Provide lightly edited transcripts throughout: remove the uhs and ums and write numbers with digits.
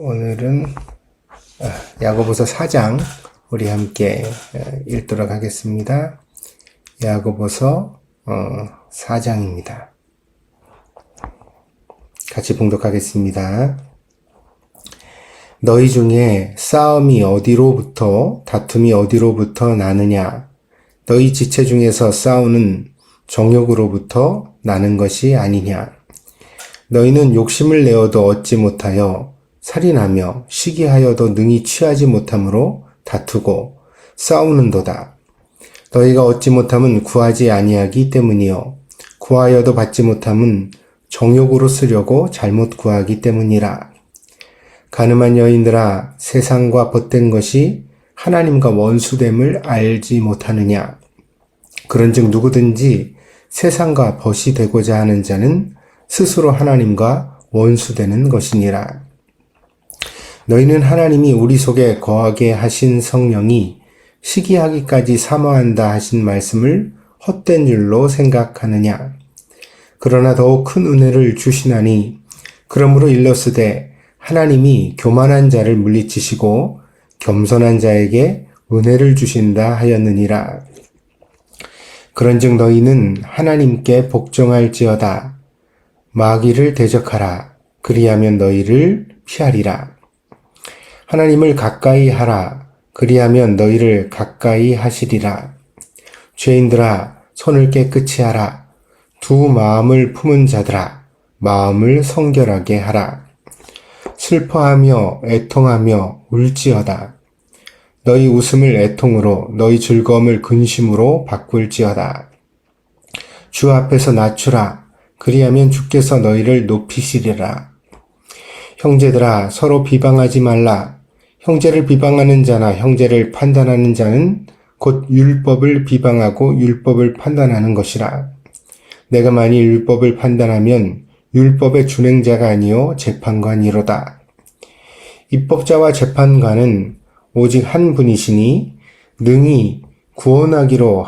오늘은 야고보서 4장 우리 함께 읽도록 하겠습니다. 야고보서 4장입니다. 같이 봉독하겠습니다. 너희 중에 싸움이 어디로부터 다툼이 어디로부터 나느냐? 너희 지체 중에서 싸우는 정욕으로부터 나는 것이 아니냐? 너희는 욕심을 내어도 얻지 못하여 살인하며 시기하여도 능히 취하지 못함으로 다투고 싸우는도다. 너희가 얻지 못함은 구하지 아니하기 때문이요 구하여도 받지 못함은 정욕으로 쓰려고 잘못 구하기 때문이라. 가늠한 여인들아, 세상과 벗된 것이 하나님과 원수됨을 알지 못하느냐? 그런즉 누구든지 세상과 벗이 되고자 하는 자는 스스로 하나님과 원수되는 것이니라. 너희는 하나님이 우리 속에 거하게 하신 성령이 시기하기까지 사모한다 하신 말씀을 헛된 줄로 생각하느냐? 그러나 더욱 큰 은혜를 주시나니 그러므로 일렀으되 하나님이 교만한 자를 물리치시고 겸손한 자에게 은혜를 주신다 하였느니라. 그런즉 너희는 하나님께 복종할지어다. 마귀를 대적하라. 그리하면 너희를 피하리라. 하나님을 가까이 하라. 그리하면 너희를 가까이 하시리라. 죄인들아, 손을 깨끗이 하라. 두 마음을 품은 자들아, 마음을 성결하게 하라. 슬퍼하며 애통하며 울지어다. 너희 웃음을 애통으로, 너희 즐거움을 근심으로 바꿀지어다. 주 앞에서 낮추라. 그리하면 주께서 너희를 높이시리라. 형제들아, 서로 비방하지 말라. 형제를 비방하는 자나 형제를 판단하는 자는 곧 율법을 비방하고 율법을 판단하는 것이라. 내가 만일 율법을 판단하면 율법의 준행자가 아니요 재판관이로다. 입법자와 재판관은 오직 한 분이시니 능히 구원하기도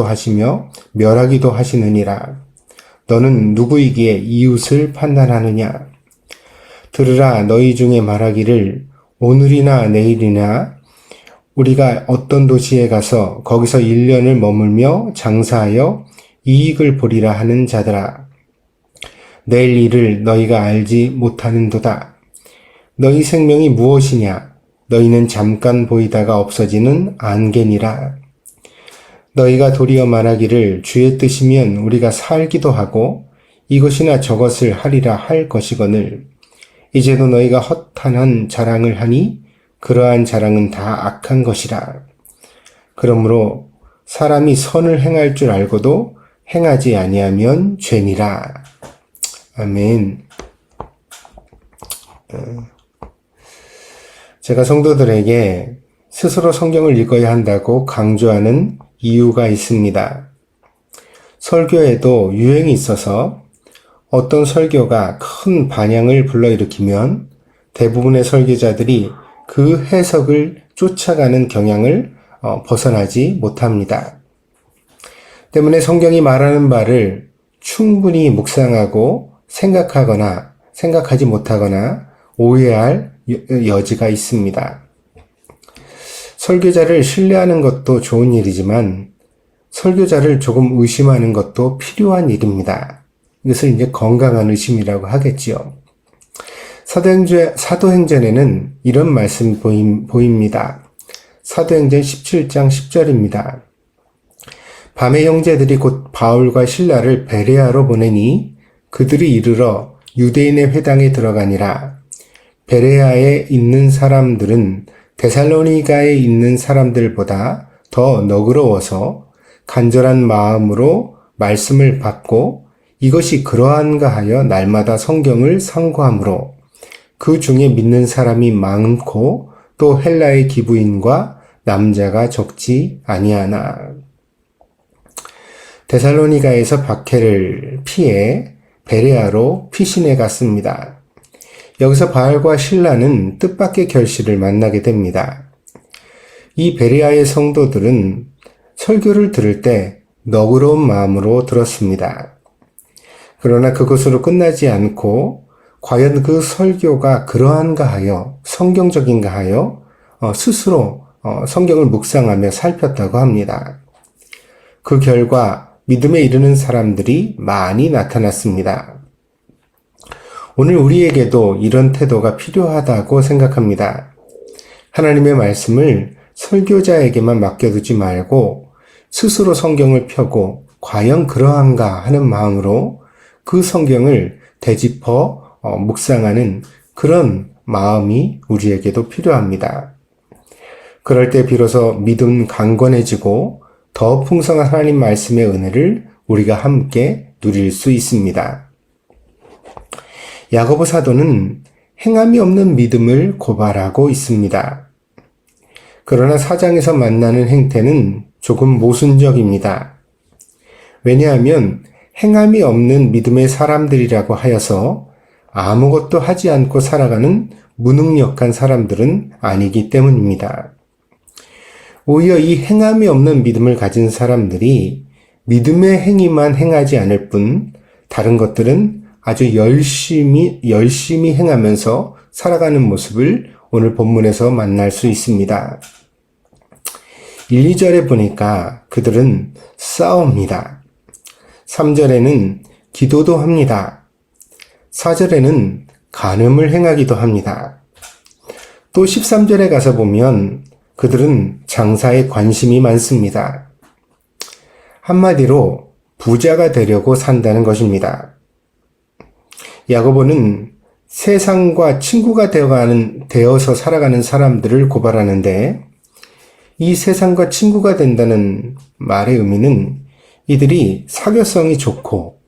하시며 멸하기도 하시느니라. 너는 누구이기에 이웃을 판단하느냐? 들으라. 너희 중에 말하기를 오늘이나 내일이나 우리가 어떤 도시에 가서 거기서 1년을 머물며 장사하여 이익을 보리라 하는 자들아. 내일 일을 너희가 알지 못하는도다. 너희 생명이 무엇이냐? 너희는 잠깐 보이다가 없어지는 안개니라. 너희가 도리어 말하기를 주의 뜻이면 우리가 살기도 하고 이것이나 저것을 하리라 할 것이거늘 이제도 너희가 허탄한 자랑을 하니 그러한 자랑은 다 악한 것이라. 그러므로 사람이 선을 행할 줄 알고도 행하지 아니하면 죄니라. 아멘. 제가 성도들에게 스스로 성경을 읽어야 한다고 강조하는 이유가 있습니다. 설교에도 유행이 있어서 어떤 설교가 큰 반향을 불러일으키면 대부분의 설교자들이 그 해석을 쫓아가는 경향을 벗어나지 못합니다. 때문에 성경이 말하는 바를 충분히 묵상하고 생각하지 못하거나 오해할 여지가 있습니다. 설교자를 신뢰하는 것도 좋은 일이지만 설교자를 조금 의심하는 것도 필요한 일입니다. 이것을 이제 건강한 의심이라고 하겠지요. 사도행전에는 이런 말씀이 보입니다. 사도행전 17장 10절입니다. 밤에 형제들이 곧 바울과 실라를 베레아로 보내니 그들이 이르러 유대인의 회당에 들어가니라. 베레아에 있는 사람들은 데살로니가에 있는 사람들보다 더 너그러워서 간절한 마음으로 말씀을 받고 이것이 그러한가 하여 날마다 성경을 상고하므로 그 중에 믿는 사람이 많고 또 헬라의 기부인과 남자가 적지 아니하나. 데살로니가에서 박해를 피해 베레아로 피신해 갔습니다. 여기서 바울과 실라는 뜻밖의 결실을 만나게 됩니다. 이 베레아의 성도들은 설교를 들을 때 너그러운 마음으로 들었습니다. 그러나 그것으로 끝나지 않고 과연 그 설교가 그러한가 하여 성경적인가 하여 스스로 성경을 묵상하며 살폈다고 합니다. 그 결과 믿음에 이르는 사람들이 많이 나타났습니다. 오늘 우리에게도 이런 태도가 필요하다고 생각합니다. 하나님의 말씀을 설교자에게만 맡겨두지 말고 스스로 성경을 펴고 과연 그러한가 하는 마음으로 그 성경을 되짚어 묵상하는 그런 마음이 우리에게도 필요합니다. 그럴 때 비로소 믿음 강건해지고 더 풍성한 하나님 말씀의 은혜를 우리가 함께 누릴 수 있습니다. 야고보 사도는 행함이 없는 믿음을 고발하고 있습니다. 그러나 4장에서 만나는 행태는 조금 모순적입니다. 왜냐하면 행함이 없는 믿음의 사람들이라고 하여서 아무것도 하지 않고 살아가는 무능력한 사람들은 아니기 때문입니다. 오히려 이 행함이 없는 믿음을 가진 사람들이 믿음의 행위만 행하지 않을 뿐 다른 것들은 아주 열심히 행하면서 살아가는 모습을 오늘 본문에서 만날 수 있습니다. 1, 2절에 보니까 그들은 싸웁니다. 3절에는 기도도 합니다. 4절에는 간음을 행하기도 합니다. 또 13절에 가서 보면 그들은 장사에 관심이 많습니다. 한마디로 부자가 되려고 산다는 것입니다. 야고보는 세상과 친구가 되어서 살아가는 사람들을 고발하는데 이 세상과 친구가 된다는 말의 의미는 이들이 사교성이 좋고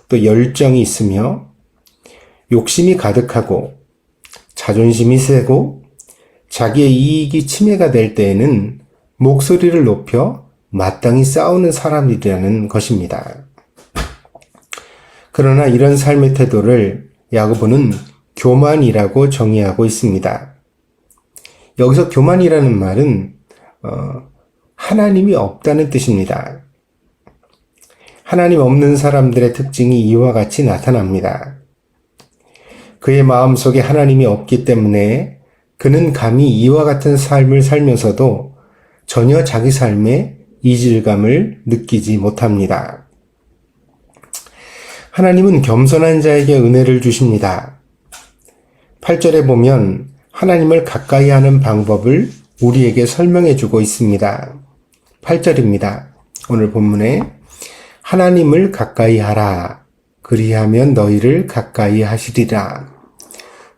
또 열정이 있으며 욕심이 가득하고 자존심이 세고 자기의 이익이 침해가 될 때에는 목소리를 높여 마땅히 싸우는 사람이라는 것입니다. 그러나 이런 삶의 태도를 야고보는 교만이라고 정의하고 있습니다. 여기서 교만이라는 말은 하나님이 없다는 뜻입니다. 하나님 없는 사람들의 특징이 이와 같이 나타납니다. 그의 마음속에 하나님이 없기 때문에 그는 감히 이와 같은 삶을 살면서도 전혀 자기 삶에 이질감을 느끼지 못합니다. 하나님은 겸손한 자에게 은혜를 주십니다. 8절에 보면 하나님을 가까이 하는 방법을 우리에게 설명해 주고 있습니다. 8절입니다. 오늘 본문에 하나님을 가까이 하라. 그리하면 너희를 가까이 하시리라.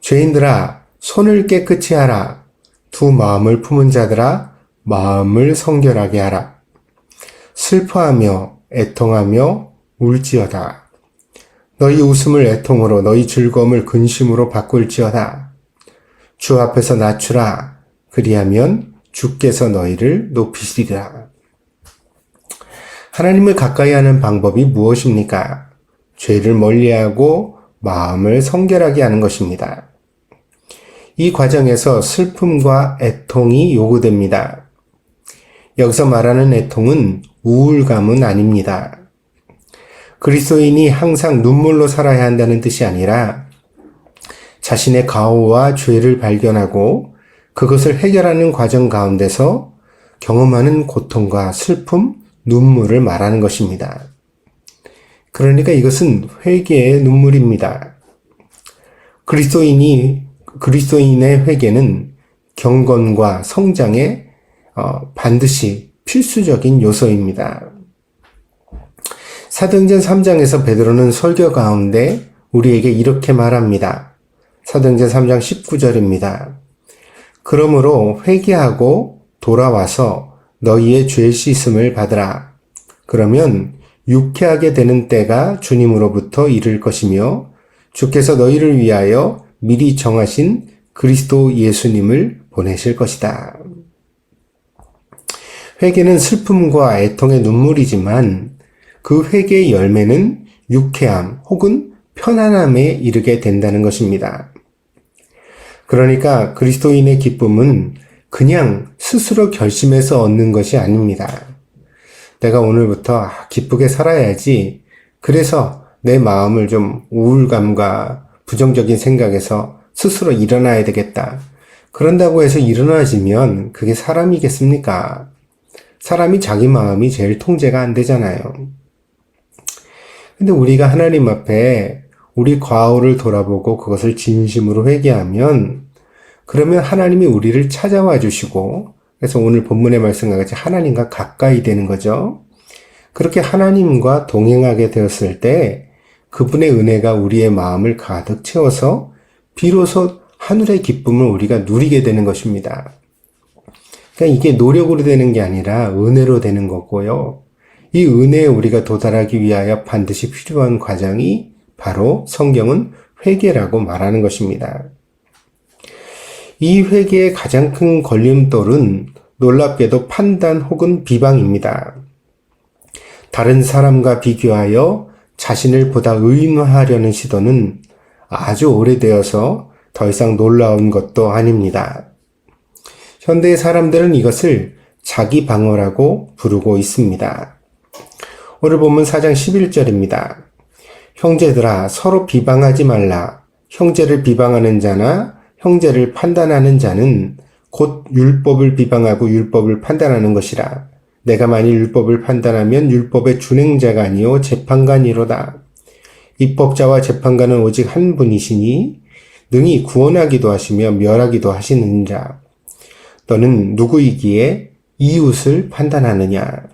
죄인들아 손을 깨끗이 하라. 두 마음을 품은 자들아 마음을 성결하게 하라. 슬퍼하며 애통하며 울지어다. 너희 웃음을 애통으로 너희 즐거움을 근심으로 바꿀지어다. 주 앞에서 낮추라. 그리하면 주께서 너희를 높이시리라. 하나님을 가까이 하는 방법이 무엇입니까? 죄를 멀리하고 마음을 성결하게 하는 것입니다. 이 과정에서 슬픔과 애통이 요구됩니다. 여기서 말하는 애통은 우울감은 아닙니다. 그리스도인이 항상 눈물로 살아야 한다는 뜻이 아니라 자신의 가오와 죄를 발견하고 그것을 해결하는 과정 가운데서 경험하는 고통과 슬픔, 눈물을 말하는 것입니다. 그러니까 이것은 회개의 눈물입니다. 그리스도인의 회개는 경건과 성장에 반드시 필수적인 요소입니다. 사도행전 3장에서 베드로는 설교 가운데 우리에게 이렇게 말합니다. 사도행전 3장 19절입니다. 그러므로 회개하고 돌아와서 너희의 죄 씻음을 받으라. 그러면 유쾌하게 되는 때가 주님으로부터 이를 것이며 주께서 너희를 위하여 미리 정하신 그리스도 예수님을 보내실 것이다. 회개는 슬픔과 애통의 눈물이지만 그 회개의 열매는 유쾌함 혹은 편안함에 이르게 된다는 것입니다. 그러니까 그리스도인의 기쁨은 그냥 스스로 결심해서 얻는 것이 아닙니다. 내가 오늘부터 기쁘게 살아야지. 그래서 내 마음을 좀 우울감과 부정적인 생각에서 스스로 일어나야 되겠다. 그런다고 해서 일어나지면 그게 사람이겠습니까? 사람이 자기 마음이 제일 통제가 안 되잖아요. 근데 우리가 하나님 앞에 우리 과오를 돌아보고 그것을 진심으로 회개하면 그러면 하나님이 우리를 찾아와 주시고 그래서 오늘 본문의 말씀과 같이 하나님과 가까이 되는 거죠. 그렇게 하나님과 동행하게 되었을 때 그분의 은혜가 우리의 마음을 가득 채워서 비로소 하늘의 기쁨을 우리가 누리게 되는 것입니다. 그러니까 이게 노력으로 되는 게 아니라 은혜로 되는 거고요. 이 은혜에 우리가 도달하기 위하여 반드시 필요한 과정이 바로 성경은 회개라고 말하는 것입니다. 이 회개의 가장 큰 걸림돌은 놀랍게도 판단 혹은 비방입니다. 다른 사람과 비교하여 자신을 보다 의인화하려는 시도는 아주 오래되어서 더 이상 놀라운 것도 아닙니다. 현대의 사람들은 이것을 자기 방어라고 부르고 있습니다. 오늘 본문 4장 11절입니다. 형제들아 서로 비방하지 말라. 형제를 비방하는 자나 형제를 판단하는 자는 곧 율법을 비방하고 율법을 판단하는 것이라. 내가 만일 율법을 판단하면 율법의 준행자가 아니요 재판관이로다. 입법자와 재판관은 오직 한 분이시니 능히 구원하기도 하시며 멸하기도 하시느니라. 너는 누구이기에 이웃을 판단하느냐.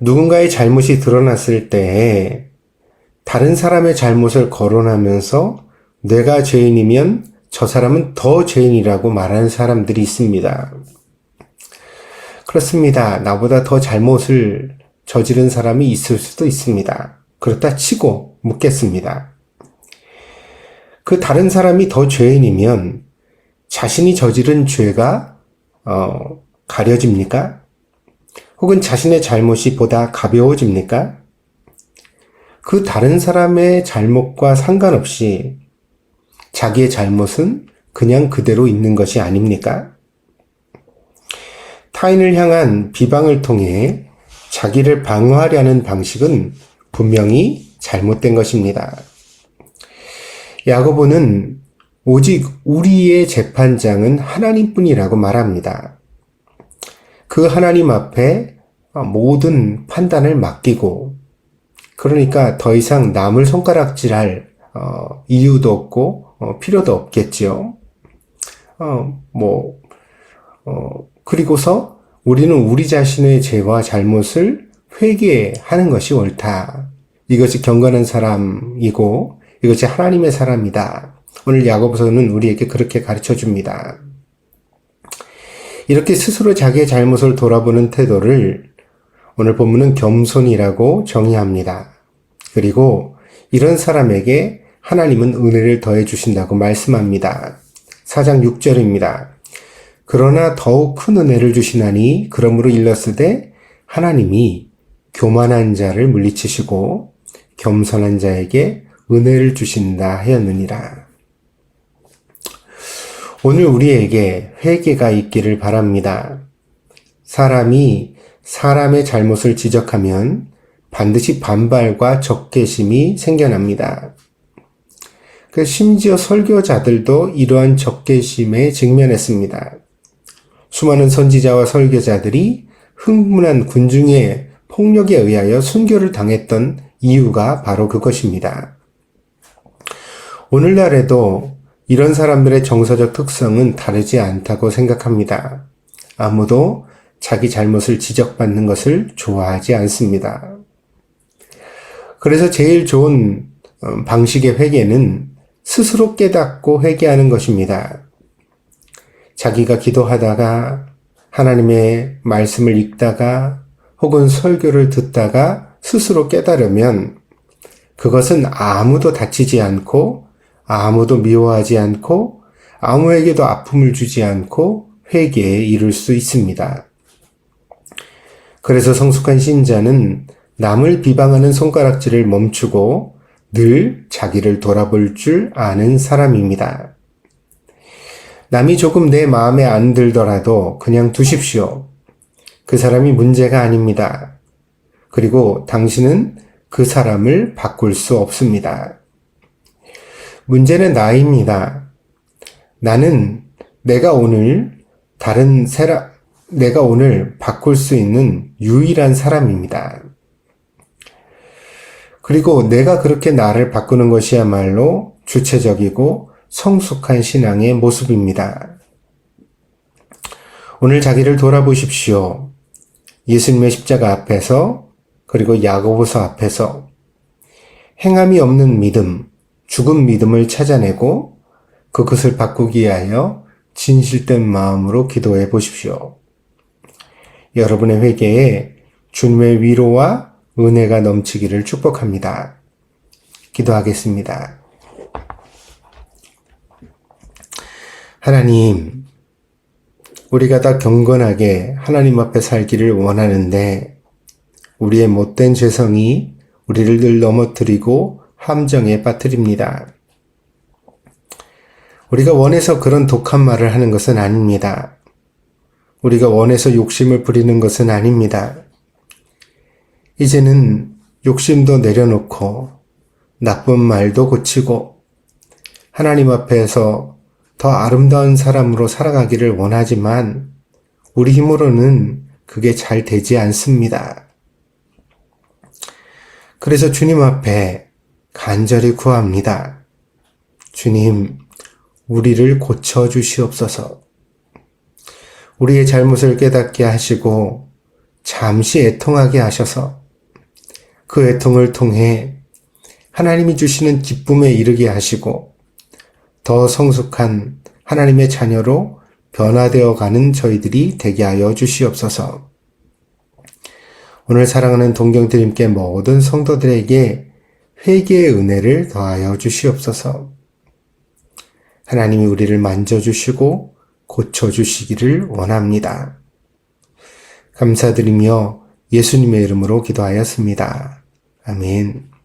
누군가의 잘못이 드러났을 때 다른 사람의 잘못을 거론하면서 내가 죄인이면 저 사람은 더 죄인이라고 말하는 사람들이 있습니다. 그렇습니다. 나보다 더 잘못을 저지른 사람이 있을 수도 있습니다. 그렇다 치고 묻겠습니다. 그 다른 사람이 더 죄인이면 자신이 저지른 죄가 가려집니까? 혹은 자신의 잘못이 보다 가벼워집니까? 그 다른 사람의 잘못과 상관없이 자기의 잘못은 그냥 그대로 있는 것이 아닙니까? 타인을 향한 비방을 통해 자기를 방어하려는 방식은 분명히 잘못된 것입니다. 야고보는 오직 우리의 재판장은 하나님뿐이라고 말합니다. 그 하나님 앞에 모든 판단을 맡기고 그러니까 더 이상 남을 손가락질할 이유도 없고 필요도 없겠지요. 그리고서 우리는 우리 자신의 죄와 잘못을 회개하는 것이 옳다. 이것이 경건한 사람이고 이것이 하나님의 사람이다. 오늘 야고보서는 우리에게 그렇게 가르쳐 줍니다. 이렇게 스스로 자기의 잘못을 돌아보는 태도를 오늘 본문은 겸손이라고 정의합니다. 그리고 이런 사람에게 하나님은 은혜를 더해 주신다고 말씀합니다. 4장 6절입니다. 그러나 더욱 큰 은혜를 주시나니 그러므로 일렀으되 하나님이 교만한 자를 물리치시고 겸손한 자에게 은혜를 주신다 하였느니라. 오늘 우리에게 회개가 있기를 바랍니다. 사람이 사람의 잘못을 지적하면 반드시 반발과 적개심이 생겨납니다. 심지어 설교자들도 이러한 적개심에 직면했습니다. 수많은 선지자와 설교자들이 흥분한 군중의 폭력에 의하여 순교를 당했던 이유가 바로 그것입니다. 오늘날에도 이런 사람들의 정서적 특성은 다르지 않다고 생각합니다. 아무도 자기 잘못을 지적받는 것을 좋아하지 않습니다. 그래서 제일 좋은 방식의 회개는 스스로 깨닫고 회개하는 것입니다. 자기가 기도하다가 하나님의 말씀을 읽다가 혹은 설교를 듣다가 스스로 깨달으면 그것은 아무도 다치지 않고 아무도 미워하지 않고 아무에게도 아픔을 주지 않고 회개에 이를 수 있습니다. 그래서 성숙한 신자는 남을 비방하는 손가락질을 멈추고 늘 자기를 돌아볼 줄 아는 사람입니다. 남이 조금 내 마음에 안 들더라도 그냥 두십시오. 그 사람이 문제가 아닙니다. 그리고 당신은 그 사람을 바꿀 수 없습니다. 문제는 나입니다. 나는 내가 오늘 내가 오늘 바꿀 수 있는 유일한 사람입니다. 그리고 내가 그렇게 나를 바꾸는 것이야말로 주체적이고 성숙한 신앙의 모습입니다. 오늘 자기를 돌아보십시오. 예수님의 십자가 앞에서 그리고 야고보서 앞에서 행함이 없는 믿음, 죽은 믿음을 찾아내고 그것을 바꾸기 위하여 진실된 마음으로 기도해 보십시오. 여러분의 회개에 주님의 위로와 은혜가 넘치기를 축복합니다. 기도하겠습니다. 하나님, 우리가 다 경건하게 하나님 앞에 살기를 원하는데 우리의 못된 죄성이 우리를 늘 넘어뜨리고 함정에 빠뜨립니다. 우리가 원해서 그런 독한 말을 하는 것은 아닙니다. 우리가 원해서 욕심을 부리는 것은 아닙니다. 이제는 욕심도 내려놓고 나쁜 말도 고치고 하나님 앞에서 더 아름다운 사람으로 살아가기를 원하지만 우리 힘으로는 그게 잘 되지 않습니다. 그래서 주님 앞에 간절히 구합니다. 주님, 우리를 고쳐주시옵소서. 우리의 잘못을 깨닫게 하시고 잠시 애통하게 하셔서 그 애통을 통해 하나님이 주시는 기쁨에 이르게 하시고 더 성숙한 하나님의 자녀로 변화되어 가는 저희들이 되게 하여 주시옵소서. 오늘 사랑하는 동경드림께 모든 성도들에게 회개의 은혜를 더하여 주시옵소서. 하나님이 우리를 만져주시고 고쳐주시기를 원합니다. 감사드리며 예수님의 이름으로 기도하였습니다. 아멘.